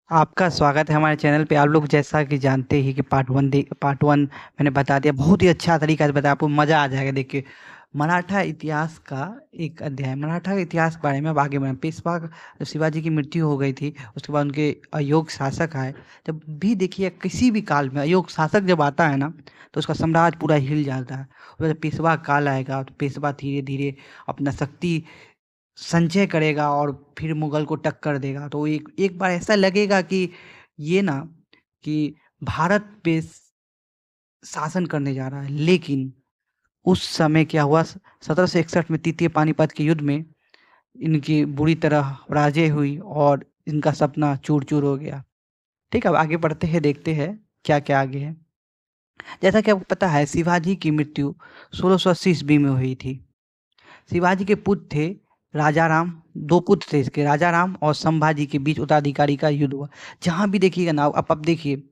आपका स्वागत है हमारे चैनल पे। आप लोग जैसा कि जानते ही कि पार्ट वन मैंने बता दिया, बहुत ही अच्छा तरीका से बताया, आपको मज़ा आ जाएगा देख के। मराठा इतिहास का एक अध्याय, मराठा के इतिहास के बारे में अब आगे बढ़े। पेशवा जब शिवाजी की मृत्यु हो गई थी, उसके बाद उनके अयोग्य शासक आए। जब भी देखिए किसी भी काल में अयोग्य शासक जब आता है ना, तो उसका साम्राज्य पूरा हिल जाता है। और जब पेशवा काल आएगा तो पेशवा धीरे धीरे अपना शक्ति संचय करेगा और फिर मुगल को टक्कर देगा। तो एक एक बार ऐसा लगेगा कि ये ना, कि भारत पे शासन करने जा रहा है। लेकिन उस समय क्या हुआ, 1761 में तृतीय पानीपत के युद्ध में इनकी बुरी तरह पराजय हुई और इनका सपना चूर चूर हो गया। ठीक है, अब आगे बढ़ते हैं, देखते हैं क्या क्या आगे है। जैसा कि आपको पता है, शिवाजी की मृत्यु 1680 ईस्वी में हुई थी। शिवाजी के पुत्र थे राजा राम। दो पुत्र थे इसके, राजा राम और संभाजी के बीच उत्तराधिकारी का युद्ध हुआ। जहाँ भी देखिएगा ना, अब देखिए,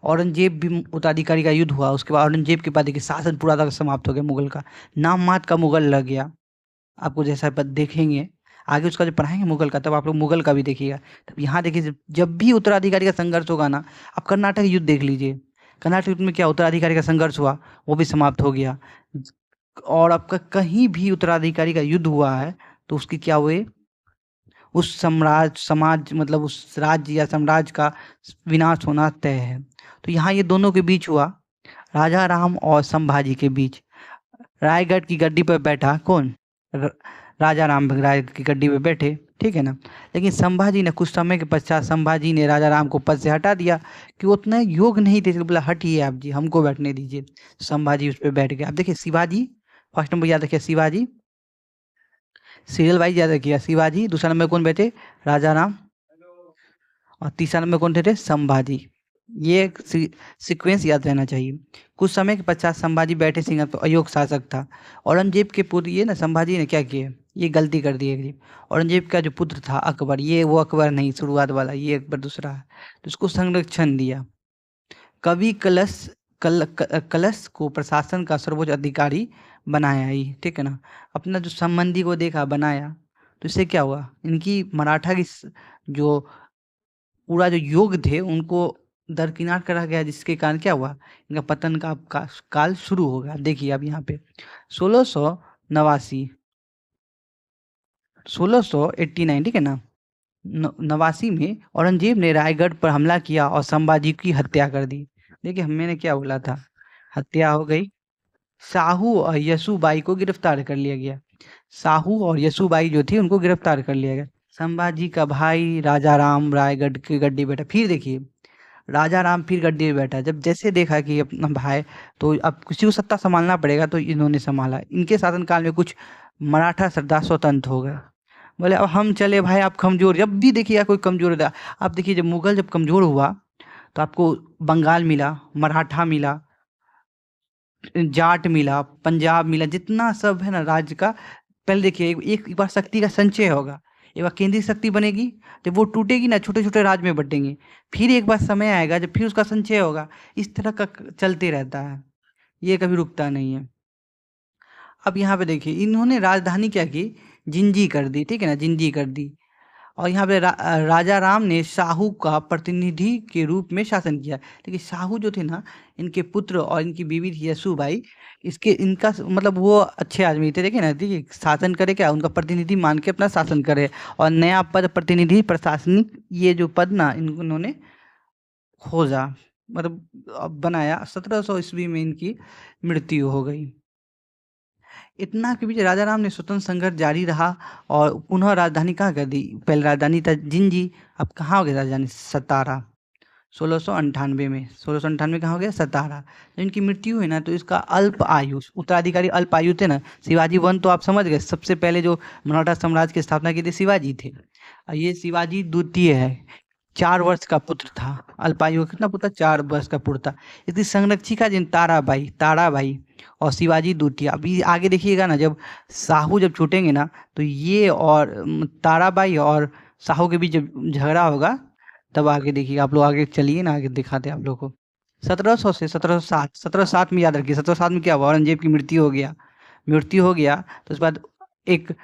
औरंगजेब भी उत्तराधिकारी का युद्ध हुआ। उसके बाद औरंगजेब के बाद देखिए शासन पूरा तरह समाप्त हो गया मुगल का। नाम मात्र का मुगल लग गया। आपको जैसा देखेंगे आगे, उसका जो पढ़ाएंगे मुगल का, तब आप लोग मुगल का भी देखिएगा। तब यहाँ देखिए, जब भी उत्तराधिकारी का संघर्ष होगा ना, आप कर्नाटक युद्ध देख लीजिए। कर्नाटक युद्ध में क्या उत्तराधिकारी का संघर्ष हुआ, वो भी समाप्त हो गया। और आपका कहीं भी उत्तराधिकारी का युद्ध हुआ है तो उसकी क्या हुए, उस साम्राज्य समाज मतलब उस राज्य या साम्राज्य का विनाश होना तय है। तो यहाँ ये दोनों के बीच हुआ, राजा राम और संभाजी के बीच। रायगढ़ की गद्दी पर बैठा कौन, र, राजा राम रायगढ़ की गद्दी पे बैठे, ठीक है ना। लेकिन संभाजी ने कुछ समय के पश्चात संभाजी ने राजा राम को पद से हटा दिया, कि वो उतना योग नहीं थे, इसलिए बोला हटिए आप जी, हमको बैठने दीजिए। संभाजी उस पर बैठ गए। अब देखिए शिवाजी, फर्स्ट नंबर याद रखिए शिवाजी, सीरियल वाइज याद रखिएगा। शिवाजी, दूसरा नंबर कौन बैठे, राजा राम, और तीसरा नंबर कौन थे, संभाजी। ये एक सीक्वेंस याद रहना चाहिए। कुछ समय के पश्चात संभाजी बैठे सिंहासन पर, अयोग्य शासक था। औरंगजेब के पुत्र, ये ना संभाजी ने क्या किया, ये गलती कर दी है। औरंगजेब का जो पुत्र था अकबर, ये वो अकबर नहीं शुरुआत वाला, ये अकबर दूसरा है। तो उसको संरक्षण दिया। कवि कलश को प्रशासन का सर्वोच्च अधिकारी बनाया ही, ठीक है ना। अपना जो संबंधी को देखा बनाया, तो इससे क्या हुआ, इनकी मराठा की जो पूरा जो योग थे उनको दरकिनार करा गया, जिसके कारण क्या हुआ, इनका पतन का काल शुरू हो गया। देखिए अब यहाँ पे 1689, 1689, ठीक है ना, नवासी में औरंगजेब ने रायगढ़ पर हमला किया और संभाजी की हत्या कर दी। देखिए मैंने क्या बोला था, हत्या हो गई। साहू और यसूबाई को गिरफ्तार कर लिया गया। साहू और यसूबाई जो थी उनको गिरफ्तार कर लिया गया। संभाजी का भाई राजा राम रायगढ़ की गद्दी बैठा। फिर देखिए राजा राम फिर गद्दी पे बैठा। जब जैसे देखा कि अपना भाई, तो अब किसी को सत्ता संभालना पड़ेगा, तो इन्होंने संभाला। इनके शासनकाल में कुछ मराठा सरदार स्वतंत्र हो गए। बोले अब हम चले भाई, आप कमजोर। जब भी देखिएगा कोई कमजोर होता, आप देखिए जब मुगल जब कमजोर हुआ, तो आपको बंगाल मिला, मराठा मिला, जाट मिला, पंजाब मिला, जितना सब है ना राज्य का। पहले देखिए एक बार शक्ति का संचय होगा, एक बार केंद्रीय शक्ति बनेगी। जब वो टूटेगी ना, छोटे छोटे राज्य में बटेंगे। फिर एक बार समय आएगा जब फिर उसका संचय होगा। इस तरह का चलते रहता है, ये कभी रुकता नहीं है। अब यहाँ पे देखिए इन्होंने राजधानी क्या की, जिंजी कर दी, ठीक है ना, जिंजी कर दी। और यहाँ पे राजा राम ने शाहू का प्रतिनिधि के रूप में शासन किया। देखिए शाहू जो थे ना, इनके पुत्र और इनकी बीवी थी यसूबाई। इसके इनका मतलब वो अच्छे आदमी थे, देखिए ना, देखिए शासन करे क्या, उनका प्रतिनिधि मान के अपना शासन करे। और नया पद प्रतिनिधि प्रशासनिक, ये जो पद ना इन्होंने खोजा, मतलब बनाया। 1700 ईस्वी में इनकी मृत्यु हो गई। इतना के बीच राजा राम ने स्वतंत्र संघर्ष जारी रहा और पुनः राजधानी कहाँ कर दी, पहले राजधानी था जिंजी, अब कहाँ हो गया राजधानी, सतारा। 1698 में, 1698 कहाँ हो गया, सतारा। जब इनकी मृत्यु हुई ना, तो इसका अल्प आयु उत्तराधिकारी अल्प आयु थे ना। शिवाजी वन तो आप समझ गए, सबसे पहले जो मराठा साम्राज्य की स्थापना की थी शिवाजी थे। और ये शिवाजी द्वितीय है, 4 वर्ष का पुत्र था। अल्पायु का कितना पुत्र, 4 वर्ष का पुत्र था। इसकी संरक्षिका जिन ताराबाई, ताराबाई और शिवाजी द्वितीय। अभी आगे देखिएगा ना, जब साहू जब छूटेंगे ना, तो ये और ताराबाई और साहू के बीच जब झगड़ा होगा, तब आगे देखिएगा। आप लोग आगे चलिए ना, आगे दिखाते हैं आप लोग को। 1700 से 1707, 1707 में याद रखिए, 1707 में क्या हुआ, औरंगजेब की मृत्यु हो गया। मृत्यु हो गया तो उसके बाद एक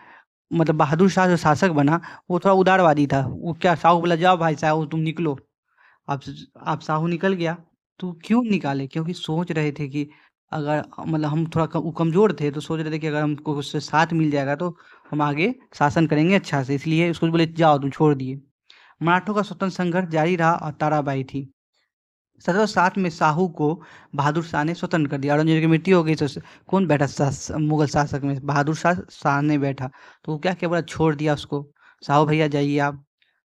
मतलब बहादुर शाह जो शासक बना, वो थोड़ा उदारवादी था। वो क्या, साहू बोला जाओ भाई साहब तुम निकलो, अब साहू निकल गया। तो क्यों निकाले? क्योंकि सोच रहे थे कि अगर मतलब हम थोड़ा कमजोर थे, तो सोच रहे थे कि अगर हमको उससे साथ मिल जाएगा तो हम आगे शासन करेंगे अच्छा से, इसलिए उसको बोले जाओ तुम, छोड़ दिए। मराठों का स्वतंत्र संघर्ष जारी रहा और ताराबाई थी। 1707 में साहू को बहादुर शाह ने स्वतंत्र कर दिया। औरंगजेब की मृत्यु हो गई तो कौन बैठा मुगल शासक में? बहादुर शाह ने बैठा। तो वो क्या क्या बोला, छोड़ दिया उसको, साहू भैया जाइए आप।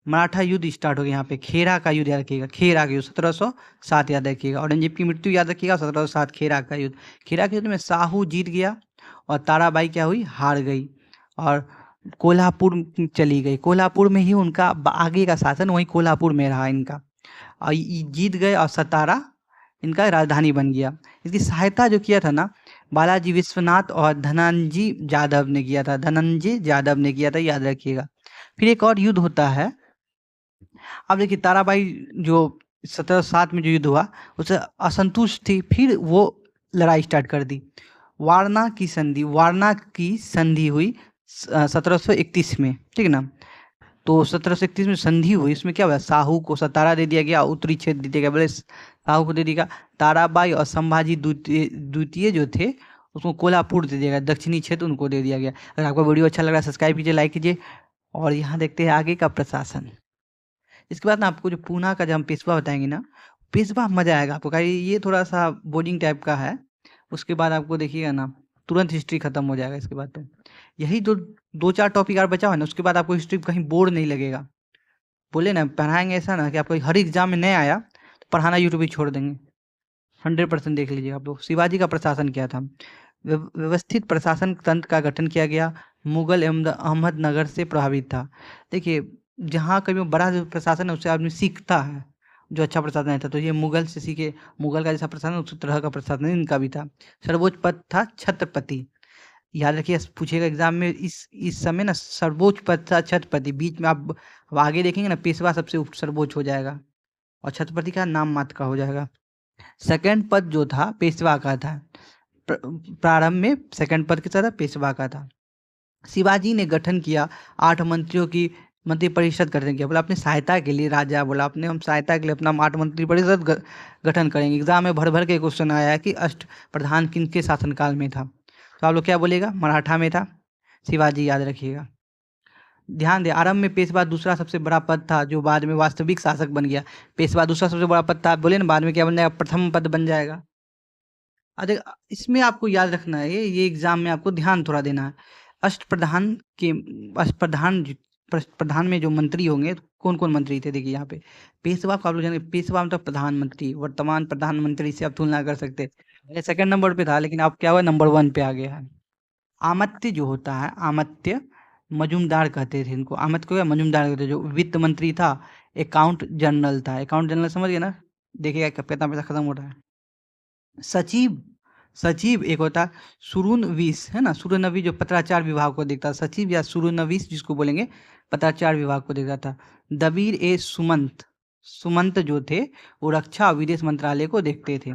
मराठा युद्ध स्टार्ट हो गया यहाँ पे, खेरा का युद्ध याद रखिएगा, खेरा का युद्ध 1707 याद रखिएगा। औरंगजेब की मृत्यु याद रखिएगा, 1707 खेरा का युद्ध। खेरा के युद्ध में साहू जीत गया और ताराबाई क्या हुई, हार गई और कोल्हापुर चली गई। कोल्हापुर में ही उनका आगे का शासन वहीं कोल्हापुर में रहा इनका, और जीत गए और सतारा इनका राजधानी बन गया। इसकी सहायता जो किया था ना, बालाजी विश्वनाथ और धनंजय यादव ने किया था, धनंजय यादव ने किया था, याद रखिएगा। फिर एक और युद्ध होता है। अब देखिए ताराबाई जो 1707 में जो युद्ध हुआ उससे असंतुष्ट थी, फिर वो लड़ाई स्टार्ट कर दी। वारणा की संधि हुई 1731 में, ठीक है ना। तो 1731 में संधि हुई, इसमें क्या हुआ, साहू को सतारा दे दिया गया, उत्तरी क्षेत्र दे दिया गया, बोले साहू को दे दिया। ताराबाई और संभाजी द्वितीय द्वितीय जो थे उसको कोल्हापुर दे दिया गया, दक्षिणी क्षेत्र उनको दे दिया गया। अगर आपको वीडियो अच्छा लग रहा है सब्सक्राइब कीजिए, लाइक कीजिए। और यहाँ देखते हैं आगे का प्रशासन। इसके बाद ना आपको जो पूना का जब हम पेशवा बताएंगे ना, पेशवा मजा आएगा आपको, क्योंकि ये थोड़ा सा बोरिंग टाइप का है। उसके बाद आपको देखिएगा ना तुरंत हिस्ट्री खत्म हो जाएगा इसके बाद। तो यही दो दो चार टॉपिक और बचा हुआ है ना, उसके बाद आपको हिस्ट्री कहीं बोर नहीं लगेगा। बोले ना पढ़ाएंगे ऐसा ना कि आपको हर एग्जाम में नहीं आया तो पढ़ाना यूट्यूब ही छोड़ देंगे। 100% देख लीजिए आप लोग। शिवाजी का प्रशासन क्या था? व्यवस्थित प्रशासन तंत्र का गठन किया गया, मुगल एवं अहमदनगर से प्रभावित था। देखिए जहाँ कभी बड़ा जो प्रशासन है उससे आदमी सीखता है, जो अच्छा प्रशासन है था, तो ये मुगल से सीखे। मुगल का जैसा प्रशासन उस तरह का प्रशासन इनका भी था। सर्वोच्च पद था छत्रपति, याद रखिए पूछेगा एग्जाम में। इस समय ना सर्वोच्च पद था छत्रपति, बीच में आप अब आगे देखेंगे ना पेशवा सबसे सर्वोच्च हो जाएगा और छत्रपति का नाम मात्र का हो जाएगा। सेकंड पद जो था पेशवा का था, प्रारंभ में सेकंड पद किसका था, पेशवा का था। शिवाजी ने गठन किया 8 मंत्रियों की मंत्री परिषद गठन किया, बोला अपनी सहायता के लिए, राजा बोला अपने हम सहायता के लिए अपना 8 मंत्री परिषद गठन करेंगे। एग्जाम में भर भर के क्वेश्चन आया है कि अष्ट प्रधान किनके शासनकाल में था, तो आप लोग क्या बोलेगा, मराठा में था। शिवाजी याद रखिएगा। ध्यान दे, आरंभ में पेशवा दूसरा सबसे बड़ा पद था जो बाद में वास्तविक शासक बन गया। पेशवा दूसरा सबसे बड़ा पद था, बोले ना बाद में क्या बन जाएगा, प्रथम पद बन जाएगा। अरे इसमें आपको याद रखना है, ये एग्जाम में आपको ध्यान थोड़ा देना है। अष्टप्रधान के प्रधान में जो मंत्री होंगे, कौन कौन मंत्री थे देखिए यहाँ पे। पेशवा को आप लोग जाने, पेशवा मतलब प्रधानमंत्री, वर्तमान प्रधानमंत्री से आप तुलना कर सकते हैं। सेकंड नंबर पे था लेकिन अब क्या हुआ, नंबर 1 पे आ गया है। आमत्य जो होता है, आमत्य मजूमदार कहते थे इनको, आमत्य को क्या मजूमदार कहते थे। जो वित्त मंत्री था, अकाउंट जनरल था, अकाउंट जनरल समझ गए ना, देखिएगा कितना पैसा खत्म हो रहा है। सचिव, सचिव एक होता है सुरुनवीस, है ना, सुरुनवीस जो पत्राचार विभाग को देखता है, सचिव या सुरुनवीस जिसको बोलेंगे पत्राचार विभाग को देखता था। दबीर ए सुमंत, सुमंत जो थे वो रक्षा और विदेश मंत्रालय को देखते थे।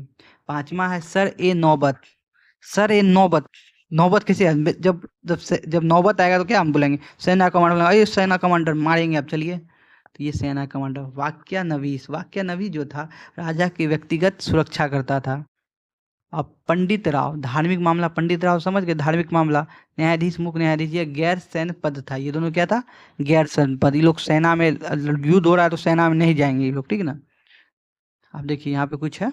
5वां है सर ए नौबत, सर ए नौबत, नौबत किसे, जब नौबत आएगा तो क्या हम बोलेंगे, सेना कमांडर बोलेंगे, अरे सेना कमांडर मारेंगे आप, चलिए। तो ये सेना कमांडर। वाक्यानवीस, वाक्यानवीस जो था राजा की व्यक्तिगत सुरक्षा करता था। अब पंडित राव, धार्मिक मामला, पंडित राव समझ गए, धार्मिक मामला। न्यायाधीश, मुख्य न्यायाधीश, ये गैर सैन्य पद था, ये दोनों क्या था, गैर सैन्य पद। ये लोग सेना में युद्ध हो रहा है तो सेना में नहीं जाएंगे ये लोग, ठीक है ना। अब देखिए यहाँ पे कुछ है,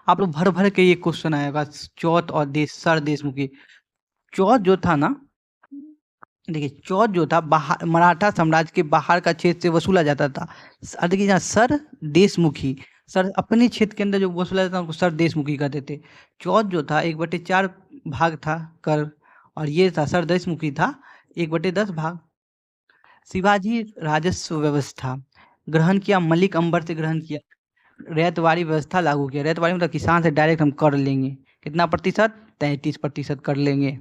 आप लोग भर भर के ये क्वेश्चन आएगा। चौथ और सर देशमुखी। चौथ जो था ना, देखिए चौथ जो था बाहर मराठा साम्राज्य के बाहर का क्षेत्र से वसूला जाता था। देखिए यहाँ सर देशमुखी, सर अपने क्षेत्र के अंदर जो वसूला जाता था उनको सर देशमुखी कहते थे। चौथ जो था 1/4 भाग था कर, और ये था सर देशमुखी था 1/10 भाग। शिवाजी राजस्व व्यवस्था ग्रहण किया, मलिक अंबर से ग्रहण किया। रैयतवाड़ी व्यवस्था लागू किया, रैयतवाड़ी मतलब किसान से डायरेक्ट हम कर लेंगे, कितना प्रतिशत, 33% कर लेंगे।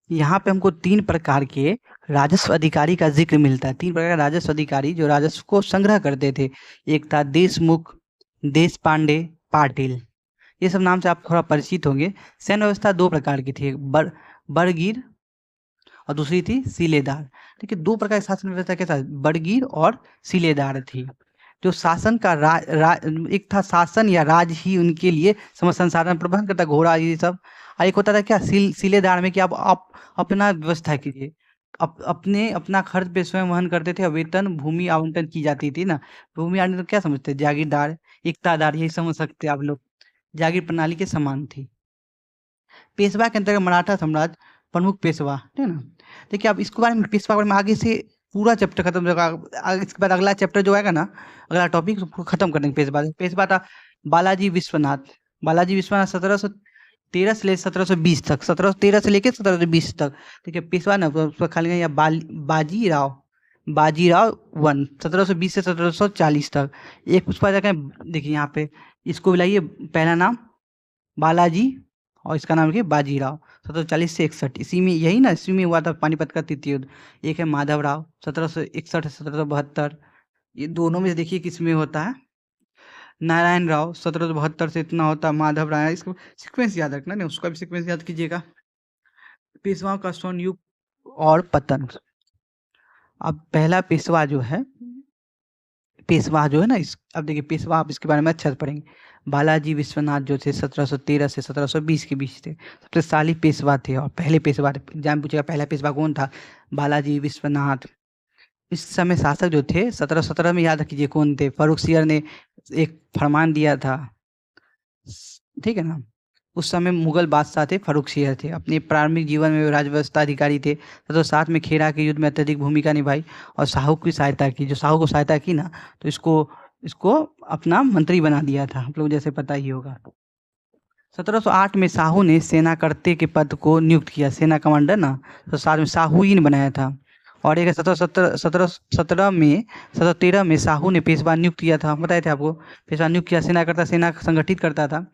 यहाँ पे हमको 3 प्रकार के राजस्व अधिकारी का जिक्र मिलता है। 3 प्रकार के राजस्व अधिकारी जो राजस्व को संग्रह करते थे। एक था देशमुख, देश पांडे, पाटिल, ये सब नाम से आप थोड़ा परिचित होंगे। सैन्य व्यवस्था 2 प्रकार की थी, बरगीर और दूसरी थी सिलेदार। देखिए 2 प्रकार की शासन व्यवस्था के साथ बरगीर और सिलेदार थी। जो शासन का एक था शासन या राज ही उनके लिए समस्त संसाधन प्रबंध करता, घोड़ा ये सब। और एक होता था क्या, सिलेदार में कि आप अपना व्यवस्था कीजिए, अपने अपना खर्च पे स्वयं वहन करते थे, और वेतन भूमि आवंटन की जाती थी ना। भूमि आवंटन क्या समझते हैं, जागीरदार, इकतादार, यही समझ सकते हैं आप लोग, जागीर प्रणाली के समान थी। पेशवा के अंतर्गत मराठा साम्राज्य, प्रमुख पेशवा, ठीक है ना। देखिए अब इसके बारे में, पेशवा के बारे में आगे से पूरा चैप्टर खत्म हो जाएगा, इसके बाद अगला चैप्टर जो आएगा ना, अगला टॉपिक खत्म कर देंगे पेशवा से। पेशवा था बालाजी विश्वनाथ। बालाजी विश्वनाथ 1713 से लेकर 1720 तक, 1713 से लेकर 1720 तक। ठीक है, पेशवा ना उसका खाली या बाजीराव, बाजीराव वन 1720 से 1740 तक। एक उसके बाद जाके देखिए यहाँ पे, इसको बुलाइए, पहला नाम बालाजी, और इसका नाम क्या, बाजीराव, 1740 से 61, इसी में, यही ना, इसी में हुआ था पानीपत का तृतीय युद्ध। एक है माधवराव 1761 से 1772, ये दोनों में से देखिए किस में होता है। नारायण राव 1772 से इतना होता है, माधव राय, इसको सीक्वेंस याद रखना, नहीं उसका भी सीक्वेंस याद कीजिएगा। पेशवाओं का स्वर्ण युग और पतन। अब पहला पेशवा जो है, पेशवा जो है ना, अब देखिए पेशवा, आप इसके बारे में अच्छे से पढ़ेंगे। बालाजी विश्वनाथ जो थे 1713 से 1720 के बीच थे, सबसे साली पेशवा थे, और पहले पेशवा थे। एग्जाम पूछेगा पहला पेशवा कौन था, बालाजी विश्वनाथ। इस समय शासक जो थे 1717 में, याद रखिए कौन थे, फर्रुख सियर ने एक फरमान दिया था, ठीक है ना। उस समय मुगल बादशाह थे, फर्रुख सियर थे। अपने प्रारंभिक जीवन में वे राजव्यवस्था अधिकारी थे। 1707 में खेड़ा के युद्ध में अत्यधिक भूमिका निभाई और शाहू की सहायता की। जो शाहू को सहायता की ना, तो इसको इसको अपना मंत्री बना दिया था, आप लोग जैसे पता ही होगा। 1708 में शाहू ने सेनाकर्ते के पद को नियुक्त किया, सेना कमांडर ना, तो साथ में शाहू ही ने बनाया था। और एक 1713 में, 1713 में शाहू ने पेशवा नियुक्त किया था, बताए थे आपको, पेशवा नियुक्त किया, सेनाकर्ता, सेना संगठित करता था।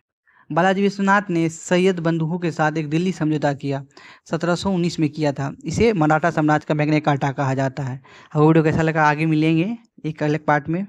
बालाजी विश्वनाथ ने सैयद बंधुओं के साथ एक दिल्ली समझौता किया, 1719 में किया था। इसे मराठा साम्राज्य का मैग्ना कार्टा कहा जाता है। अब वीडियो कैसा लगा, आगे मिलेंगे एक अलग पार्ट में।